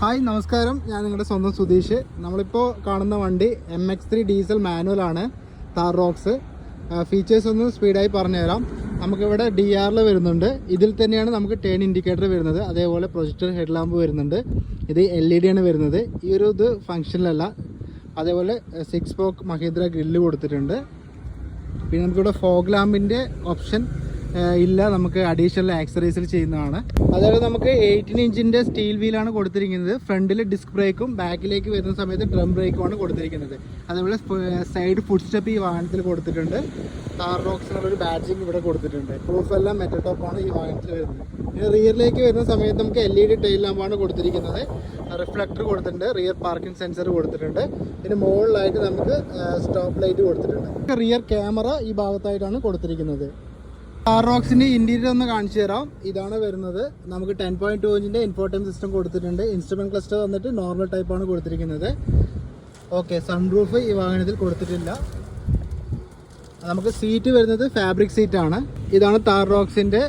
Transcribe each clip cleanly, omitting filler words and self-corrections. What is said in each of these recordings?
Hi നമസ്കാരം, ഞാൻ നിങ്ങളുടെ സ്വന്തം സുധീഷ്. നമ്മളിപ്പോൾ കാണുന്ന വണ്ടി MX3 ഡീസൽ മാനുവലാണ്, താർ റോക്സ്. ഫീച്ചേഴ്സ് ഒന്ന് സ്പീഡായി പറഞ്ഞുതരാം. നമുക്കിവിടെ DR വരുന്നുണ്ട്. ഇതിൽ തന്നെയാണ് നമുക്ക് ടേൺ ഇൻഡിക്കേറ്റർ വരുന്നത്. അതേപോലെ പ്രൊജക്ടർ ഹെഡ് ലാമ്പ് വരുന്നുണ്ട്. ഇത് LED ആണ് വരുന്നത്. ഈ ഒരു ഇത് ഫങ്ഷനിലല്ല. അതേപോലെ 6 സ്പോക്ക് മഹീന്ദ്ര ഗ്രില്ല് കൊടുത്തിട്ടുണ്ട്. പിന്നെ നമുക്കിവിടെ ഫോഗ് ലാമ്പിൻ്റെ ഓപ്ഷൻ ഇല്ല, നമുക്ക് അഡീഷണൽ ആക്സറീസിൽ ചെയ്യുന്നതാണ്. അതായത് നമുക്ക് 18 ഇഞ്ചിൻ്റെ സ്റ്റീൽ വീലാണ് കൊടുത്തിരിക്കുന്നത്. ഫ്രണ്ടിൽ ഡിസ്ക് ബ്രേക്കും ബാക്കിലേക്ക് വരുന്ന സമയത്ത് ഡ്രം ബ്രേക്കുമാണ് കൊടുത്തിരിക്കുന്നത്. അതേപോലെ സൈഡ് ഫുഡ് സ്റ്റെപ്പ് ഈ വാഹനത്തിൽ കൊടുത്തിട്ടുണ്ട്. താർ റോക്സ് എന്നുള്ളൊരു ബാഡ്ജിങ് ഇവിടെ കൊടുത്തിട്ടുണ്ട്. പ്രൂഫ് എല്ലാം മെറ്റൽ ടോപ്പാണ് ഈ വാഹനത്തിൽ വരുന്നത്. പിന്നെ റിയറിലേക്ക് വരുന്ന സമയത്ത് നമുക്ക് LED ടെയിൽ ലാമ്പാണ് കൊടുത്തിരിക്കുന്നത്. റിഫ്ലക്ടർ കൊടുത്തിട്ടുണ്ട്, റിയർ പാർക്കിംഗ് സെൻസർ കൊടുത്തിട്ടുണ്ട്. പിന്നെ മുകളിലായിട്ട് നമുക്ക് സ്റ്റോപ്പ് ലൈറ്റ് കൊടുത്തിട്ടുണ്ട്. റിയർ ക്യാമറ ഈ ഭാഗത്തായിട്ടാണ് കൊടുത്തിരിക്കുന്നത്. താർ റോക്സിൻ്റെ ഇൻറ്റീരിയർ ഒന്ന് കാണിച്ചു തരാം. ഇതാണ് വരുന്നത്. നമുക്ക് 10.2 ഇഞ്ചിൻ്റെ ഇൻഫോർടൈം സിസ്റ്റം കൊടുത്തിട്ടുണ്ട്. ഇൻസ്ട്രുമെൻറ്റ് ക്ലസ്റ്റർ വന്നിട്ട് നോർമൽ ടൈപ്പാണ് കൊടുത്തിരിക്കുന്നത്. ഓക്കെ, സൺറൂഫ് ഈ വാഹനത്തിൽ കൊടുത്തിട്ടില്ല. നമുക്ക് സീറ്റ് വരുന്നത് ഫാബ്രിക് സീറ്റാണ്. ഇതാണ് താർ റോക്സിൻ്റെ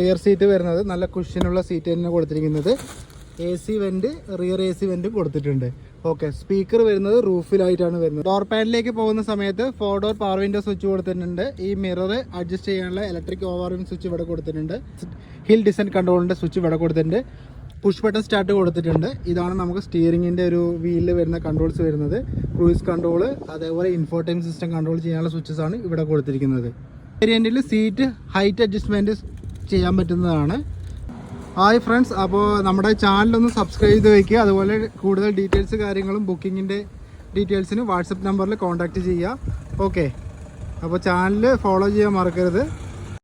റിയർ സീറ്റ് വരുന്നത്. നല്ല കുഷ്യനുള്ള സീറ്റ് തന്നെ കൊടുത്തിരിക്കുന്നത്. AC വെൻറ്റ്, റിയർ AC വെൻറ്റും കൊടുത്തിട്ടുണ്ട്. ഓക്കെ, സ്പീക്കർ വരുന്നത് റൂഫിലായിട്ടാണ് വരുന്നത്. ഡോർ പാഡിലേക്ക് പോകുന്ന സമയത്ത് 4 ഡോർ പവർ വിൻഡോ സ്വിച്ച് കൊടുത്തിട്ടുണ്ട്. ഈ മിറർ അഡ്ജസ്റ്റ് ചെയ്യാനുള്ള ഇലക്ട്രിക് ഓവർവിംഗ് സ്വിച്ച് ഇവിടെ കൊടുത്തിട്ടുണ്ട്. ഹിൽ ഡിസെൻറ്റ് കൺട്രോളിൻ്റെ സ്വിച്ച് ഇവിടെ കൊടുത്തിട്ടുണ്ട്. പുഷ് ബട്ടൺ സ്റ്റാർട്ട് കൊടുത്തിട്ടുണ്ട്. ഇതാണ് നമുക്ക് സ്റ്റിയറിങ്ങിൻ്റെ ഒരു വീലിൽ വരുന്ന കൺട്രോൾസ് വരുന്നത്. ക്രൂയിസ് കൺട്രോൾ, അതേപോലെ ഇൻഫോർടൈം സിസ്റ്റം കൺട്രോൾ ചെയ്യാനുള്ള സ്വിച്ചസ് ആണ് ഇവിടെ കൊടുത്തിരിക്കുന്നത്. വേരിയൻറ്റിൽ സീറ്റ് ഹൈറ്റ് അഡ്ജസ്റ്റ്മെൻറ്റ് ചെയ്യാൻ പറ്റുന്നതാണ്. ഹായ് ഫ്രണ്ട്സ്, അപ്പോൾ നമ്മുടെ ചാനലൊന്ന് സബ്സ്ക്രൈബ് ചെയ്ത് വയ്ക്കുക. അതുപോലെ കൂടുതൽ ഡീറ്റെയിൽസ് കാര്യങ്ങളും ബുക്കിങ്ങിൻ്റെ ഡീറ്റെയിൽസിന് വാട്സപ്പ് നമ്പറിൽ കോൺടാക്റ്റ് ചെയ്യുക. ഓക്കെ, അപ്പോൾ ചാനൽ ഫോളോ ചെയ്യാൻ മറക്കരുത്.